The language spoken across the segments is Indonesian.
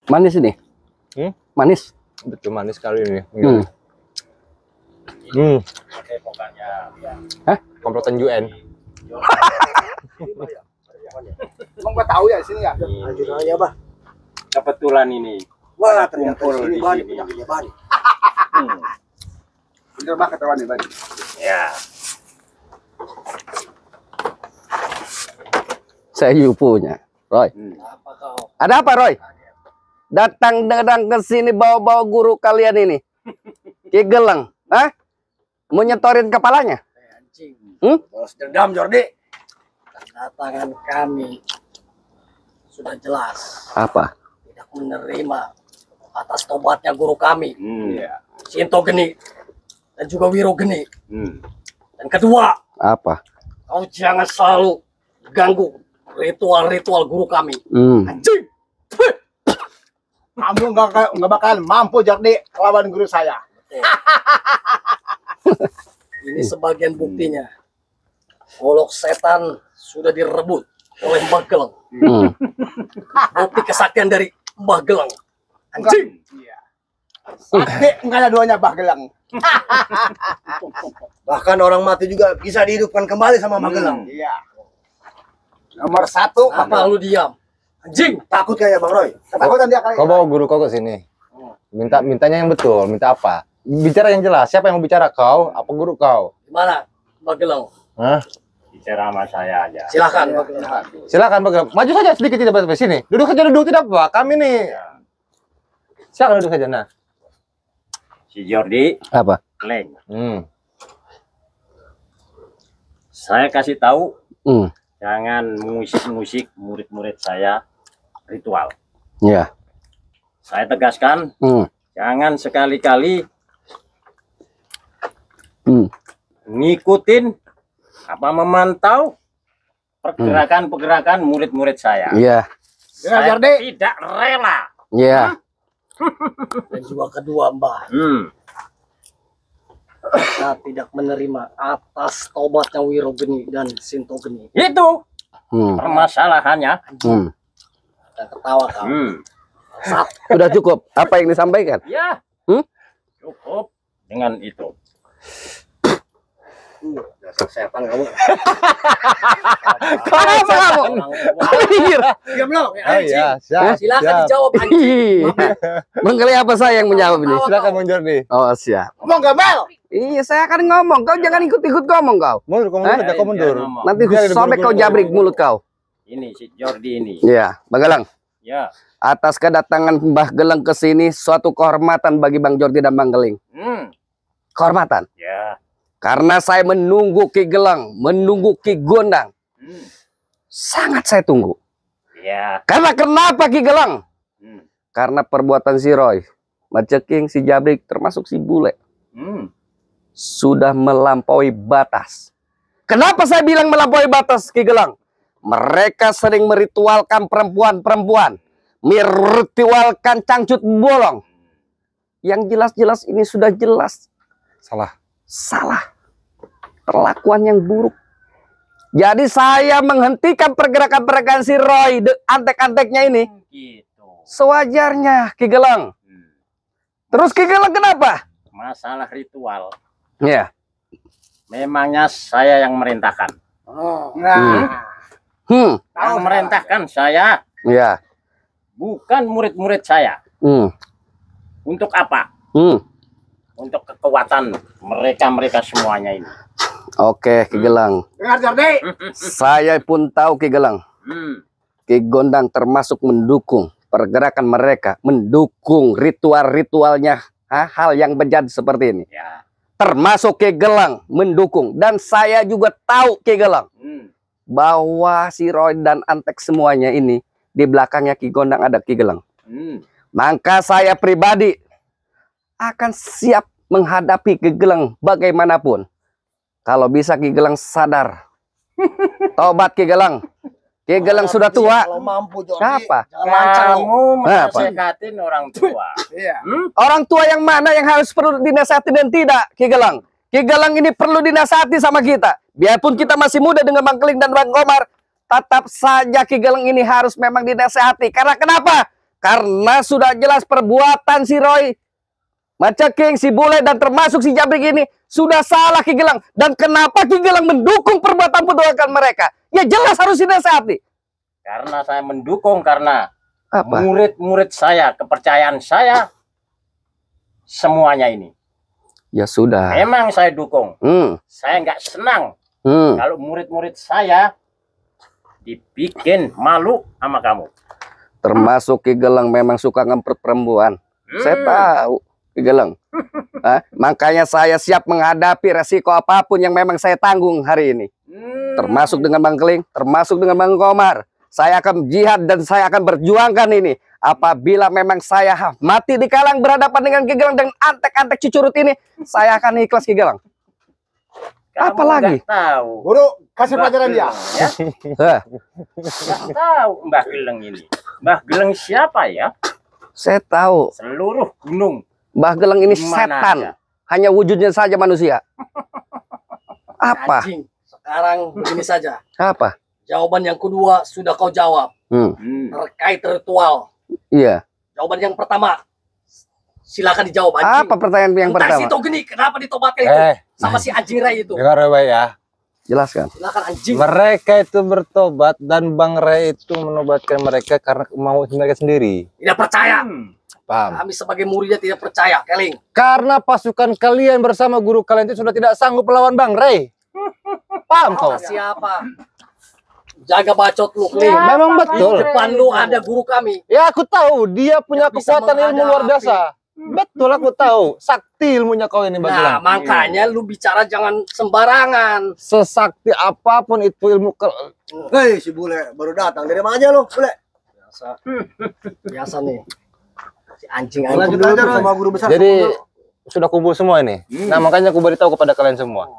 Manis ini. Manis. Betul manis sekali ini. Hah? Komplotan UN. Emang gua tahu ya sini ya. Lanjut aja, Bah. Kebetulan ini. Wah, ternyata Kumpul sini di Bani sini. punya Bani. Bener banget ketahuan nih, Bang. Ya. Saya punya. Roy. Apa kau? Ada apa, Roy? Datang ke sini bawa-bawa guru kalian ini. Ki Gelang. Hah? Mau nyetorin kepalanya? Anjing. Balas dendam, Jordi. Kedatangan kami sudah jelas Apa? tidak menerima atas tobatnya guru kami, Iya. Sinto Geni dan juga Wiro Geni. Hmm. Dan kedua, Apa? kau jangan selalu ganggu ritual-ritual guru kami. Anjing. Kamu nggak bakal mampu Jordi lawan guru saya. Ini sebagian buktinya. Golok setan sudah direbut oleh Mbah Gelang. Bukti kesaktian dari Mbah Gelang. Anjing. Iya. Sakti enggak ada duanya Bah Gelang. Bahkan orang mati juga bisa dihidupkan kembali sama Magelang. Iya. Nomor 1 Apa lu diam? Anjing. Takut kayak Bang Roy. ketakutan dia kali. Kau bawa guru kau ke sini. Mintanya yang betul. Minta apa? Bicara yang jelas. Siapa yang mau bicara, kau? Apa guru kau? Gimana, Mbah Gelang? Hah? Bicara sama saya aja. Silakan, Mbah Gelang. Silakan Pak. Maju saja sedikit tidak apa-apa sini. Duduk saja duduk tidak apa. Kami nih. Silakan duduk saja. Nah. Si Jordi Apa? Leng. Saya kasih tahu Hmm. jangan musik-musik murid-murid saya ritual. Ya. Saya tegaskan jangan sekali-kali ngikutin apa memantau pergerakan-pergerakan murid-murid saya. Iya. Saya Jordi. tidak rela. Iya. Dan juga kedua, Mbah, kita tidak menerima atas tobatnya Wiro Geni dan Sinto Geni. Itu permasalahannya. Dan ketawa kau. Sudah cukup. Apa yang disampaikan? Ya. Cukup dengan itu. Dasar setan kamu. Kenapa kamu? Clear. Diam lo. Oh iya, siap. Silakan dijawab, anjing. Mengkali apa saya yang menjawab ini? Silakan Bang Jordi. Oh, siap. Ngomong gembel. Iya, saya akan ngomong. Kau jangan ikut-ikut ngomong kau. Mundur, kau mundur, kau mundur. Nanti Biar ada sobek kau guru-guru. jabrik mulut kau. Ini si Jordi ini. Iya, Bang Gelang. Ya. Atas kedatangan Mbah Gelang ke sini suatu kehormatan bagi Bang Jordi dan Bang Geling. Kehormatan. Ya. Karena saya menunggu Ki Gelang, menunggu Ki Gondang. Sangat saya tunggu. Ya. Karena kenapa Ki Gelang? Karena perbuatan si Roy, Maceking, si Jabrik, termasuk si Bule. Sudah melampaui batas. Kenapa saya bilang melampaui batas, Ki Gelang? Mereka sering meritualkan perempuan-perempuan. Meritualkan cangcut bolong. Yang jelas-jelas ini sudah jelas. Salah. Perlakuan yang buruk. Jadi saya menghentikan pergerakan-pergerakan si Roy, antek-anteknya ini. Gitu. Sewajarnya, Ki Gelang. Terus Ki Gelang kenapa? Masalah ritual. Ya. Memangnya saya yang merintahkan. Nah. Yang merintahkan saya, Ya. bukan murid-murid saya. Untuk apa? Untuk kekuatan mereka semuanya ini. Oke, Ki Gelang. Dengar Jordi. Saya pun tahu Ki Gelang. Ki Gondang termasuk mendukung pergerakan mereka, mendukung ritual-ritualnya, hal yang bejat seperti ini. Ya. Termasuk Ki Gelang mendukung, dan saya juga tahu Ki Gelang bahwa si Roy dan Antek semuanya ini di belakangnya Ki Gondang ada Ki Gelang. Maka saya pribadi akan siap menghadapi Ki Gelang bagaimanapun. Kalau bisa Ki Gelang sadar. Tobat Ki Gelang. Ki Gelang sudah tua. Kalau mampu Jordi. Apa? Kamu Apa? menasehati orang tua. Iya. Orang tua yang mana yang harus perlu dinasihati dan tidak, Ki Gelang? Ki Gelang ini perlu dinasihati sama kita. Biarpun kita masih muda dengan Bang Keling dan Bang Komar, tetap saja Ki Gelang ini harus memang dinasihati. Karena kenapa? Karena sudah jelas perbuatan si Roy, Maceking, si Bule, dan termasuk si Jabrik ini sudah salah Ki Gelang. Dan kenapa Ki Gelang mendukung perbuatan perbudakan mereka? Ya jelas harus dinasihati. Karena saya mendukung, karena Apa? murid-murid saya, kepercayaan saya, semuanya ini. Ya sudah. Memang saya dukung. Saya nggak senang kalau murid-murid saya dibikin malu sama kamu. Termasuk Ki Gelang memang suka ngempret perempuan. Saya tahu Ki Gelang. Makanya saya siap menghadapi resiko apapun yang memang saya tanggung hari ini. Termasuk dengan Bang Keling, termasuk dengan Bang Komar. Saya akan jihad dan saya akan berjuangkan ini. Apabila memang saya mati di kalang berhadapan dengan Ki Gelang dan antek-antek cucurut ini, saya akan ikhlas Ki Gelang. Apa lagi? Tahu. Guru, kasih pelajaran dia. Ya? Nggak tahu Mbah Geleng ini. Mbah Geleng siapa ya? Saya tahu. Seluruh gunung. Mbah Geleng ini Mana setan. aja? Hanya wujudnya saja manusia. Apa? Anjing. Sekarang begini saja. Apa? Jawaban yang kedua sudah kau jawab. Terkait ritual. Iya. Jawaban yang pertama, silakan dijawab anjing. Apa pertanyaan yang pertama? Si Togeni kenapa ditobatkan itu sama si anjing Ray itu? Dengar Ray ya. Jelaskan. Silakan anjing. Mereka itu bertobat dan Bang Ray itu menobatkan mereka karena mau mereka sendiri. Tidak percaya. Paham? Kami sebagai muridnya tidak percaya, Keling. Karena pasukan kalian bersama guru kalian itu sudah tidak sanggup melawan Bang Ray. Paham kau? Siapa? Jaga bacot lu, Keling. Memang betul. Di depan lu ada guru kami. Ya aku tahu dia punya Bisa kekuatan ilmu luar menghadapi. biasa. Betul aku tahu. Sakti ilmunya kau ini Bang Nah, Gilang. makanya lu bicara jangan sembarangan. Sesakti apapun itu ilmu Hei, si Bule baru datang. Dari mana aja lo, Bule? Biasa nih. Si anjing Lanjut anjing. aja sama guru besar. Jadi sudah kumpul semua ini. Nah, makanya aku beritahu kepada kalian semua.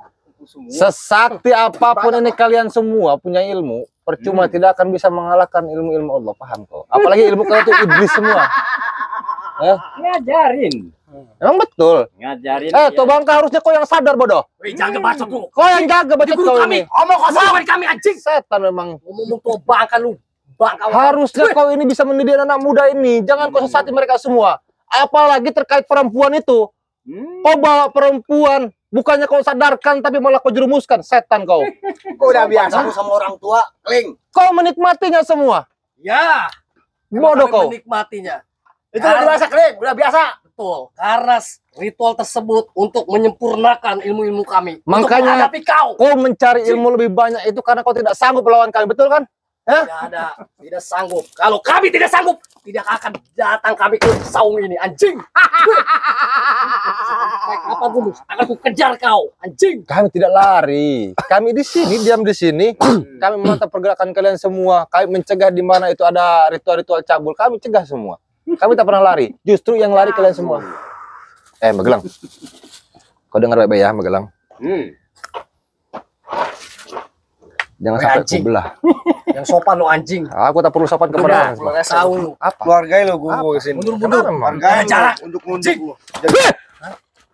Sesakti apapun ini kalian semua punya ilmu, percuma tidak akan bisa mengalahkan ilmu-ilmu Allah. Paham kau? Apalagi ilmu kalian itu iblis semua. Ngajarin. Emang betul. Ngajarin. Toh Bangka harusnya kau yang sadar bodoh. Wih, jaga bacot lu. Kau yang jaga bacot Guru kau kami. ini. Omong kosong kami anjing. Setan memang. Ngomong tuh bangka lu. Bangka. Harusnya kau ini bisa mendidik anak muda ini. Jangan kau sesati mereka semua. Apalagi terkait perempuan itu. Kau bawa perempuan, bukannya kau sadarkan tapi malah kau jerumuskan. Setan kau. Kau udah biasa sama orang tua, Keling. Kau menikmatinya semua. Ya. Bodoh Kami kau. menikmatinya. Itu udah biasa, Keling. Udah biasa. Betul. Karena ritual tersebut untuk menyempurnakan ilmu-ilmu kami. Untuk Makanya menghadapi kau. kau mencari ilmu lebih banyak itu karena kau tidak sanggup melawan kami, betul kan? Tidak ada. Tidak sanggup. Kalau kami tidak sanggup, tidak akan datang kami ke saung ini. Anjing. Sampai kapanpun akan ku kejar kau. Anjing. Kami tidak lari. Kami di sini, diam di sini. Kami memantau pergerakan kalian semua. Kami mencegah di mana itu ada ritual-ritual cabul. Kami cegah semua. Kami tak pernah lari. Justru yang lari kalian semua. Magelang. Kau dengar baik-baik ya, Magelang. Jangan sampai Anjing. ku belah. Yang sopan lo anjing. Aku tak perlu sopan kepada Udah, orang. tahu lu. Apa? Keluarga lo guru ke sini. Mundur-mundur. Keluarga jarak. Unjuk-unjuk.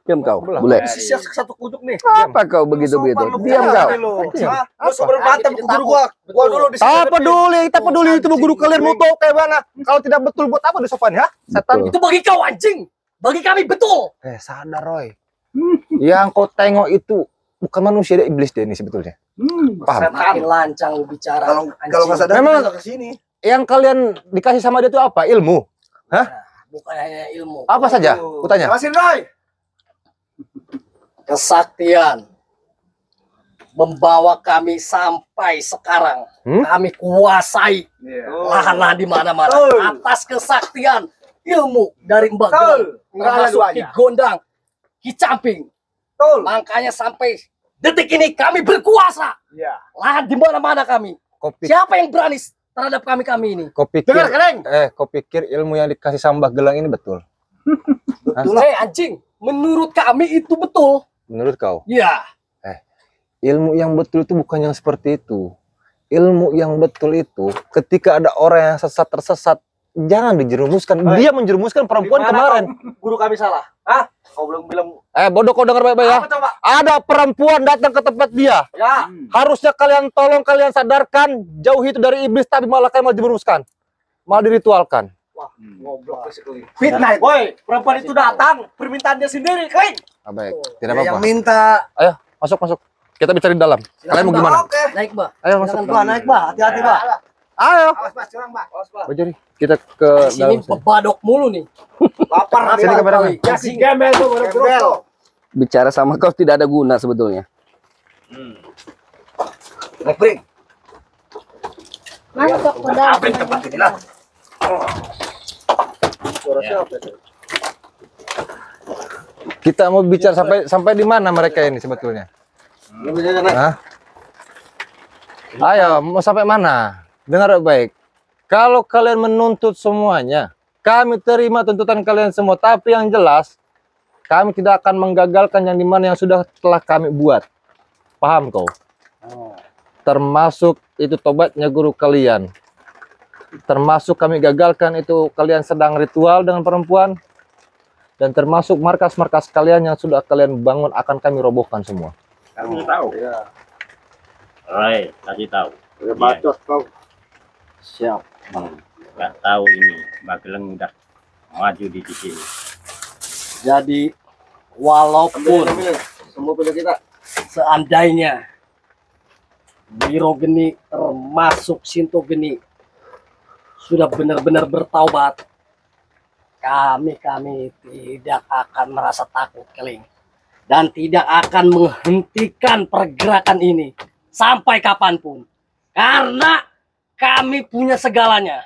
Diam kau, Belah. Bule. Sisa satu kujuk nih. Apa kau begitu-begitu? Diam kau. Lu sobat berantem ke guru gua. Gua dulu di Tak peduli, tak peduli itu guru kalian mau tahu kayak mana. Kalau tidak betul buat apa disopan ya? Setan. Itu bagi kau anjing. Bagi kami betul. Sadar Roy. Yang kau tengok itu bukan manusia, dia iblis dia ini sebetulnya. Paham? Makin lancang lu bicara. Kalau anjing. nggak sadar Memang- kita ke sini. Yang kalian dikasih sama dia itu apa? Ilmu. Bukan hanya ilmu. Apa saja? Kutanya. Jelasin, Roy. Kesaktian membawa kami sampai sekarang. Kami kuasai lahan-lahan di mana-mana. Betul. Atas kesaktian ilmu dari Mbak Betul. Gelang. Nggak ada Termasuk duanya. Ki Gondang, Ki Camping. Betul. Makanya sampai detik ini kami berkuasa. Iya. Lahan di mana-mana kami. Siapa yang berani terhadap kami ini? Kau pikir, Dengar, Keling. kau pikir ilmu yang dikasih sama Mbah Gelang ini betul? Betul. Anjing, menurut kami itu betul. Menurut kau? Ya. Ilmu yang betul itu bukan yang seperti itu. Ilmu yang betul itu ketika ada orang yang sesat tersesat, jangan dijerumuskan. Dia menjerumuskan perempuan kemarin. Guru kami salah. Hah? Kau belum bilang Bodoh, kau dengar baik-baik ya. apa coba? Ada perempuan datang ke tempat dia. Ya. Harusnya kalian tolong, kalian sadarkan, jauhi itu dari iblis, tapi malah kalian malah dijerumuskan. Malah diritualkan. Goblok sekali. Fitnah. Woi, perempuan itu datang, permintaan dia sendiri, Kling. Baik, tidak Yang apa-apa. minta. Ayo, masuk. Kita bicara di dalam. Kalian mau gimana? Oke. Naik, Bah. Ayo masuk. Bah, naik, Bah. Hati-hati, Bah. Ayo. Awas, Mas, curang, Pak. Awas, Pak. Bajari, kita ke Di sini dalam. bebadok mulu nih. Lapar Sini kameramen. Ya si gembel tuh, baru gembel. Bicara sama kau tidak ada guna sebetulnya. Naik bring. Masuk ke dalam. Apa tempat ini lah? Suara siapa itu? Kita mau bicara sampai di mana mereka ini sebetulnya? Hah? Ayo, mau sampai mana? Dengar baik. Kalau kalian menuntut semuanya, kami terima tuntutan kalian semua. Tapi yang jelas, kami tidak akan menggagalkan yang dimana yang sudah telah kami buat. Paham kau? Termasuk itu tobatnya guru kalian. Termasuk kami gagalkan itu kalian sedang ritual dengan perempuan. Dan termasuk markas-markas kalian yang sudah kalian bangun akan kami robohkan semua. Kamu tahu? Iya. Rai, kasih tahu. Ya, bacot kau. Siap, Bang. Nggak tahu ini, Magelang udah maju di sini. Jadi walaupun Semua punya kita. seandainya Biro Geni termasuk Sinto Geni sudah benar-benar bertaubat, kami tidak akan merasa takut, Keling, dan tidak akan menghentikan pergerakan ini sampai kapanpun, karena kami punya segalanya.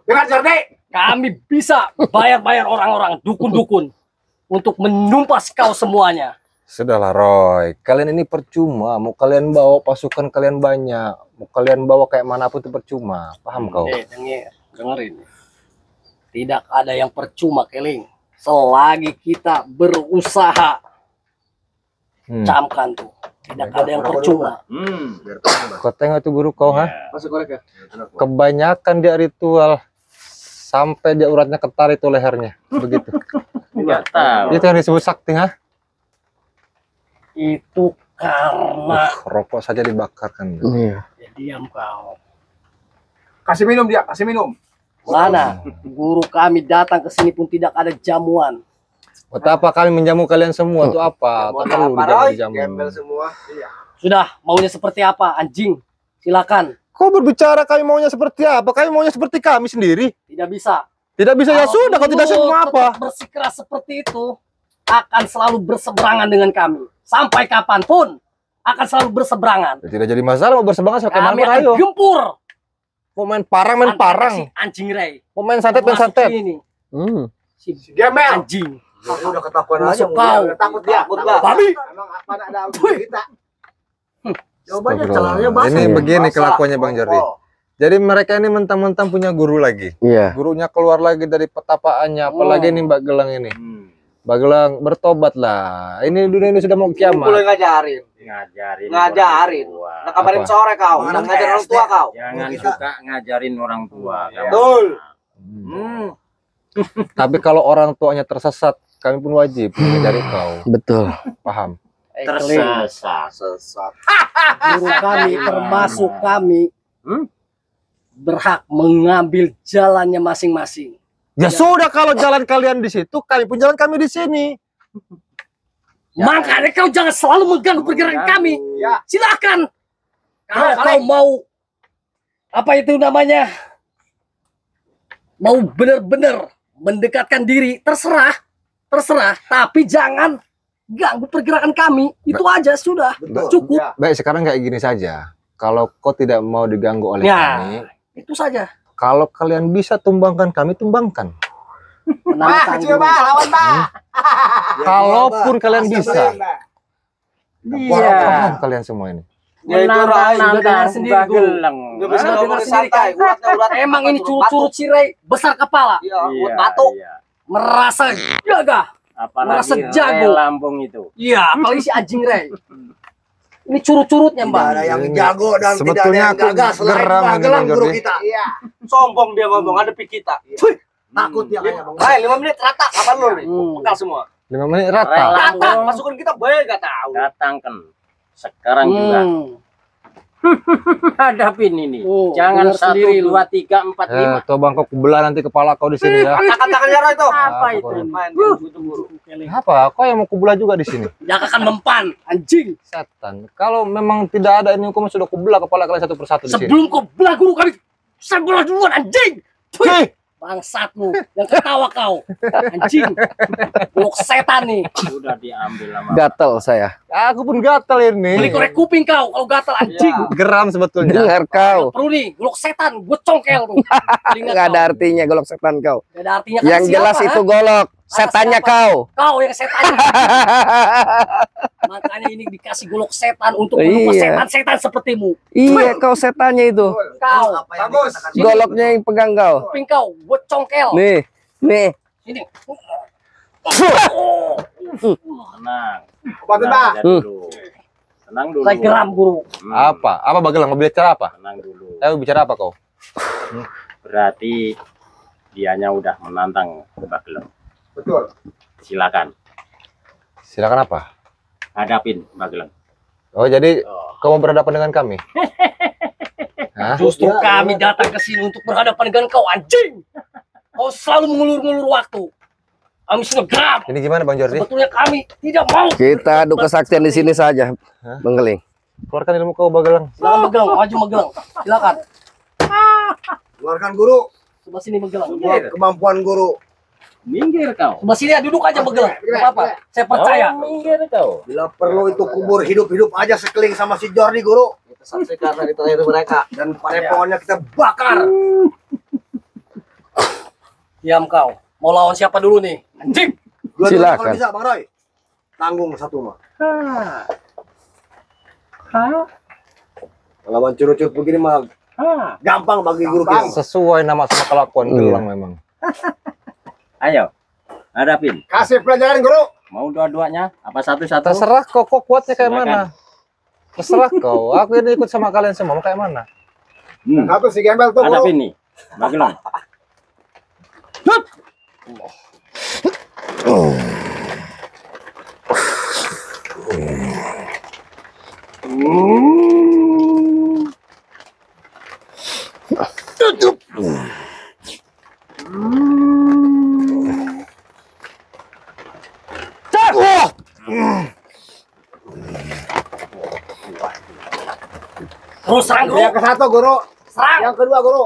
Dengar, Jardi. Kami bisa bayar orang-orang dukun-dukun untuk menumpas kau semuanya. Sudahlah Roy, kalian ini percuma. Mau kalian bawa pasukan kalian banyak, mau kalian bawa kayak manapun itu percuma. Paham kau? Dengerin. Tidak ada yang percuma, Keling. Selagi kita berusaha, camkan tuh. Tidak ada yang percuma. Kau tengok itu guru kau, ha? Masuk korek ya. Kebanyakan dia ritual sampai dia uratnya ketar itu lehernya, begitu. Nggak tahu. Itu yang disebut sakti, ha? Itu karena Rokok saja dibakarkan. Iya. ya, diam kau. Kasih minum dia, kasih minum. Mana guru kami datang ke sini pun tidak ada jamuan. Betapa kami menjamu kalian semua itu apa? Tak perlu dijamu. Gembel semua. Sudah, maunya seperti apa, anjing? Silakan. Kau berbicara kami maunya seperti apa? Kami maunya seperti kami sendiri. Tidak bisa. Tidak bisa ya sudah, kalau tidak lu semua apa? tetap bersikeras seperti itu, akan selalu berseberangan dengan kami. Sampai kapanpun akan selalu berseberangan. Ya, tidak jadi masalah mau berseberangan sama Kami kemana akan ayo. gempur. Mau main parang main Antara parang. si anjing Ray. Mau main santet main Masuk santet. sini. Si Gembel. anjing. Udah ketakuan aja. Masuk kau. Takut dia. Takut, Bah. Babi. Emang apa ada kita? Jawabannya Astagfirullah. celananya basah. Ini begini Basah. kelakuannya Bang Jardi. Jadi mereka ini mentang-mentang punya guru lagi. Iya. Gurunya keluar lagi dari petapaannya. Apalagi ini Mbak Gelang ini. Mbak Gelang bertobat lah. Ini dunia ini sudah mau Boleh kiamat. ngajarin. Ngajarin. Ngajarin. Nah, kabarin Apa? sore kau. Udah ngajarin orang tua kau. Jangan Kita- suka ngajarin orang tua. kamu. Betul. Tapi kalau orang tuanya tersesat, kami pun wajib mengajari kau. Betul. Paham? Keling. Tersesat. Sesat. Guru kami termasuk kami berhak mengambil jalannya masing-masing. Ya sudah, kalau jalan kalian di situ, kami pun jalan kami di sini. Makanya kau jangan selalu mengganggu pergerakan kami. Ya. Silakan. Kalau kau mau apa itu namanya? Mau benar-benar mendekatkan diri, terserah. Tapi jangan ganggu pergerakan kami. Itu aja sudah. Cukup. Ya. Baik, sekarang kayak gini saja. Kalau kau tidak mau diganggu oleh Ya. kami, Itu saja. kalau kalian bisa tumbangkan kami, tumbangkan. Menantang Kecil, dulu. Bah, lawan, Bah. Kalaupun kalian bisa. Iya. Paham kalian semua ini. Ya itu Rai. Udah dengar sendiri, Gu. Magelang. Udah bisa Dengar ngomong sendiri, santai. kan? Urat. Emang ini curut-curut si Ray besar kepala. Iya, Iya, urat batu. iya. Merasa gagah. Merasa Apalagi jago. Lampung itu. Iya, apalagi si anjing Ray. Ini curut-curutnya, Tidak Mbak. ada yang Ini jago dan tidak ada sebetulnya yang aku gagah selain geram ini, Magelang Bang guru Jordi. kita. Iya. Sombong dia ngomong, ngadepi kita. Takut dia kayaknya, Bang. Rai, 5 menit rata. Kapan lu nih? Hmm. Bekal semua. 5 menit Rela. rata. Rata, masukin kita baik gak tahu. Datangkan. Sekarang juga. Hadapin ini. Oh, Jangan dengar 1, sendiri lu. 2, 3, 4, 5. Coba kau kubelah nanti kepala kau di sini ya. Katakan Roy itu. Apa itu? Main Apa? Kau yang mau kubelah juga di sini? Jangan akan mempan, anjing. Setan. Kalau memang tidak ada ini hukum sudah kubelah kepala kalian satu persatu di sini. Sebelum kau belah guru kami, saya belah duluan, anjing. Hei! Bangsatmu, yang ketawa kau, anjing. Golok setan nih. Sudah diambil lama. Gatel saya. Aku pun gatal Beli ini. korek kuping kau, kalau gatal anjing. Geram sebetulnya. Dengar kau. Perlu nih, golok setan, gue congkel tuh. Telinga Nggak ada kau. artinya golok setan kau. Nggak ada artinya. Kata Yang jelas siapa, itu ha? golok. Setannya siapa? kau. Kau yang setannya. Makanya ini dikasih golok setan untuk Iya. melupa setan-setan sepertimu. Iya, kau setannya itu. Kau, Bagus. Goloknya yang pegang kau. kuping kau, gue congkel. Nih, nih. Ini. Tenang. Bantu, Tenang Pak. aja dulu. Tenang dulu. Saya geram guru. Apa? Apa Bagelang? Mau bicara apa? Tenang dulu. Ayo bicara apa kau? Berarti dianya udah menantang Bageleng. Betul. Silakan. Silakan apa? Hadapin Bageleng. Oh, jadi kau mau berhadapan dengan kami? Hah? Justru kami datang ke sini untuk berhadapan dengan kau, anjing. Kau selalu mengulur-ngulur waktu. Kami sudah geram. Ini gimana Bang Jordi? Sebetulnya kami tidak mau. Kita adu kesaktian di sini saja, Bang Geling. Keluarkan ilmu kau Bagelang. Silakan Megelang, maju Megelang. Silakan. Keluarkan guru. Sebelah sini Megelang. Buat kemampuan guru. Minggir kau. Sebelah sini ya, duduk aja Megelang. Gak apa-apa. Saya percaya. Minggir kau. Bila perlu itu kubur hidup-hidup aja sekeliling sama si Jordi guru. Kita saksikan dari terakhir mereka. Dan padepokannya kita bakar. Diam kau. Mau lawan siapa dulu nih? Anjing. Dua-duanya Silakan. kalau bisa Bang Roy. Tanggung satu mah. Lawan curut-curut begini mah gampang bagi guru kita. Sesuai nama sama kelakuan Gelang memang. Ayo. Hadapin. Kasih pelajaran guru. Mau dua-duanya? Apa satu-satu? Terserah kau kuatnya kayak Silakan. mana. Terserah kau. Aku ini ikut sama kalian semua. Mau kayak mana? Satu si gembel tuh guru. Hadapin nih. Bageleng. Terus serang guru. Yang ke satu guru. Serang. Yang kedua guru.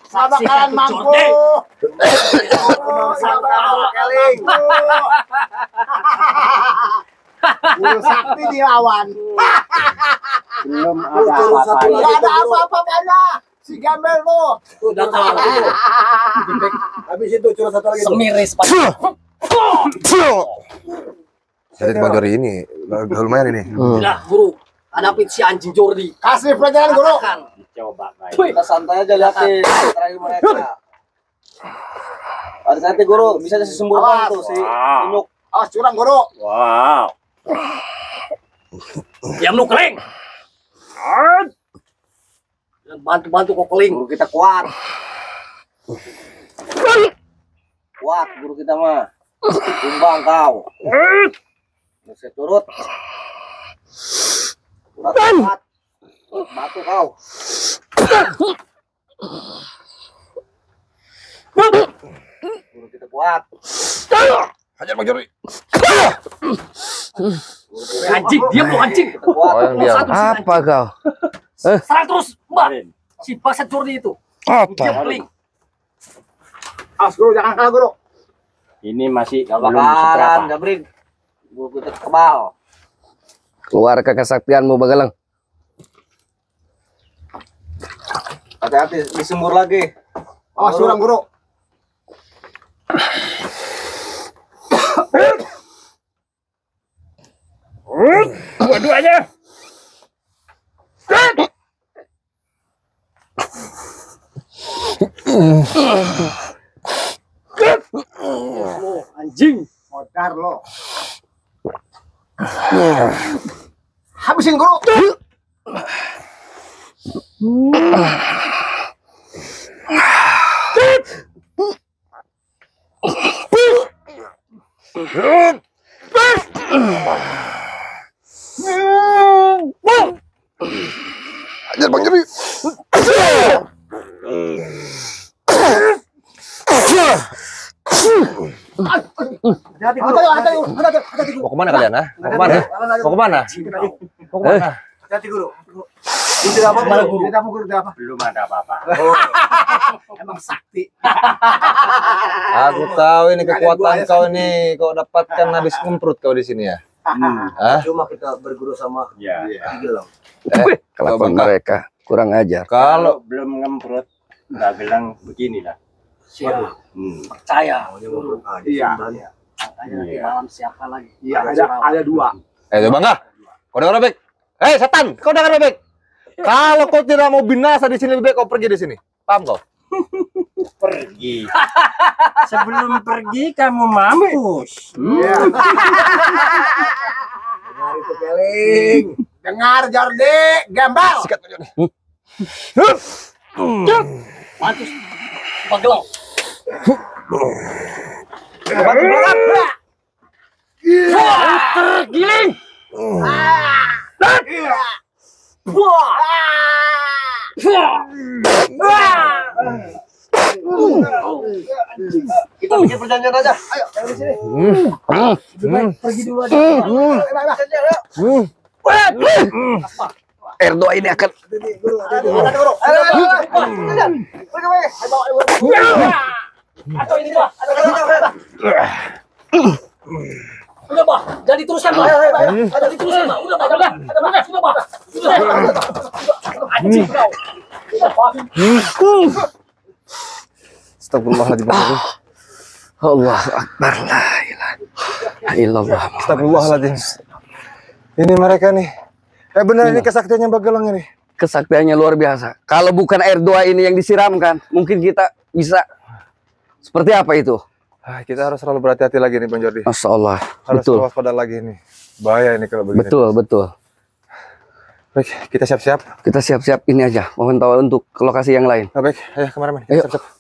Sama kalian mampu. Sama keling. Guru sakti dilawan. Belum Tidak ada apa-apanya. Si gembel tuh. Udah tahu. Habis itu curhat satu lagi. Semiris pasti. Jadi Bang Jordi ini lumayan ini. Udah guru. Hadapin si anjing Jordi. Kasih pelajaran guru. Katakan. Coba guys. Kita santai aja liatin terakhir mereka. Ada nanti guru bisa si sumburkan tuh si Inuk. Awas curang guru. Wow. Diam lu keling. Bantu-bantu kok keling. Guru kita kuat. Kuat guru kita mah. Tumbang kau. Saya turut. Kuat. Batu kau. Guru kita kuat. Hajar Bang Jordi. Anjing, diam lu anjing. Kita kuat. Oh, yang diam. Satu si Apa kau? serang terus, Mbak. Kemarin. Si bangsat Jordi itu. Apa? Diam keling. Awas guru jangan kalah guru. Ini masih Gak belum bakaran, seberapa. Gabrin. Guru kita kebal. Keluarkan kesaktianmu, Bagelang. Hati-hati, disembur lagi. Awas curang guru. Dua-duanya. Anjing. Modar lo. Habisin guru. Ajar Bang Jerry. Hati-hati guru. Hati-hati guru. Mau kemana kalian, ha? Mau kemana? Mau kemana? Mau kemana? Hati-hati guru. Tidak apa-apa guru. Tidak apa guru. Tidak apa. Belum ada apa-apa. Emang sakti. Aku tahu ini kekuatan kau ini. Kau dapatkan habis kumprut kau di sini ya. Hah? Cuma kita berguru sama Ya. Gelang. Kelakuan Bangka. mereka kurang ajar. Kalau Belum ngemprot, nggak gelang beginilah. Siap. Percaya. Iya. Katanya nanti malam siapa lagi? Iya, ada dua. itu Bangga. Kau dengar baik? Setan, kau dengar baik? Kalau kau tidak mau binasa di sini, lebih baik kau pergi di sini. Paham kau? Pergi. Sebelum pergi kamu mampus. Dengar itu keling. Dengar Jordi, gembel. Sikat kau Joni. Mantus. Pagelang. Tergiling. Kita bikin perjanjian aja. Ayo, jangan di sini. Pergi dulu aja. Erdogan ini akan Atau ini bah. Udah bah, jadi terusan bah. Jadi terusan bah. Udah bah, udah. Sudah bah. Anjing kau. Udah bah. Astagfirullahaladzim. Allah Akbar, la ilaha illallah. Astagfirullahaladzim. Ini mereka nih. Benar ini kesaktiannya Bagelang ini. Kesaktiannya luar biasa. Kalau bukan air doa ini yang disiramkan, mungkin kita bisa seperti apa itu? Kita harus selalu berhati-hati lagi nih Bang Jordi. Masya Allah. Harus Betul. waspada lagi nih. Bahaya ini kalau begini. Betul. Baik, kita siap-siap. Kita siap-siap ini aja. Mohon tahu untuk ke lokasi yang lain. Baik, ayo kameramen. Ayo. Siap-siap.